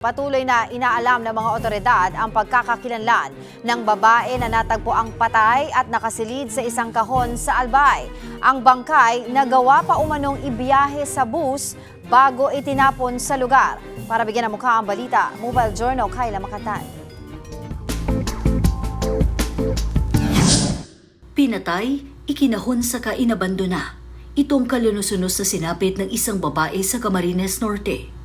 Patuloy na inaalam ng mga otoridad ang pagkakakilanlan ng babae na natagpo ang patay at nakasilid sa isang kahon sa Albay. Ang bangkay nagawa pa umanong ibiyahe sa bus bago itinapon sa lugar. Para bigyan ng mukha ang balita, Mobile Journal, Kayla Makatan. Pinatay, ikinahon sa inabandona. Itong kalunos-unos na sinapit ng isang babae sa Camarines Norte.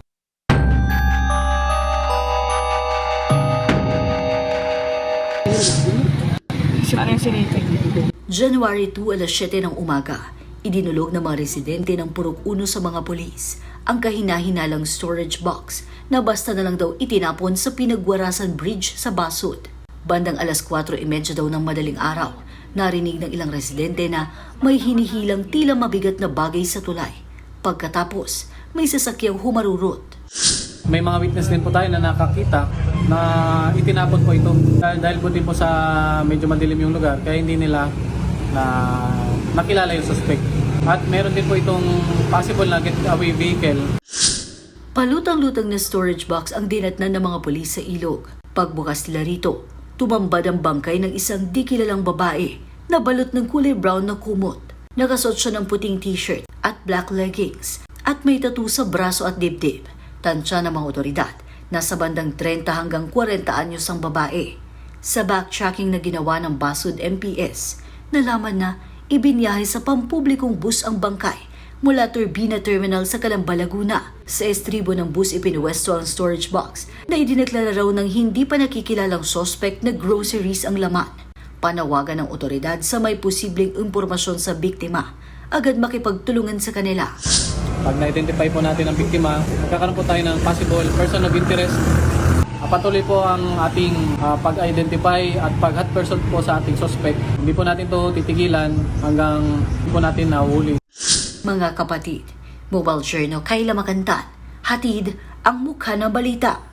January 2, alas 7 ng umaga, idinulog ng mga residente ng Purok 1 sa mga pulis ang kahina-hinalang storage box na basta na lang daw itinapon sa Pinagwarasan Bridge sa Basud. Bandang alas 4:30 daw ng madaling araw, narinig ng ilang residente na may hinihilang tila mabigat na bagay sa tulay. Pagkatapos, may sasakyang humarurot. May mga witness din po tayo na nakakita na itinapon po ito. Dahil po din po sa medyo madilim yung lugar, kaya hindi nila nakilala yung suspect. At meron din po itong possible na getaway vehicle. Palutang-lutang na storage box ang dinatnan ng mga pulis sa ilog. Pagbukas nila rito, tumambad ang bangkay ng isang di kilalang babae na balot ng kulay brown na kumot. Nakasuot siya ng puting t-shirt at black leggings at may tattoo sa braso at dibdib. Tansya ng mga otoridad, nasa bandang 30 hanggang 40 anyos ang babae. Sa backtracking na ginawa ng Basud MPS, nalaman na ibinyahe sa pampublikong bus ang bangkay mula Turbina Terminal sa Calamba, Laguna. Sa estribo ng bus ipinuwesto ang storage box na idineklara raw ng hindi pa nakikilalang suspect na groceries ang laman. Panawagan ng otoridad sa may posibleng impormasyon sa biktima, agad makipagtulungan sa kanila. Pag na-identify po natin ang biktima, magkakaroon po tayo ng possible person of interest. Patuloy po ang ating pag-identify at pag-hot person po sa ating suspect. Hindi po natin to titigilan hanggang po natin nahuli. Mga kapatid, Mobile Journal, Kayla Makantan, hatid ang mukha ng balita.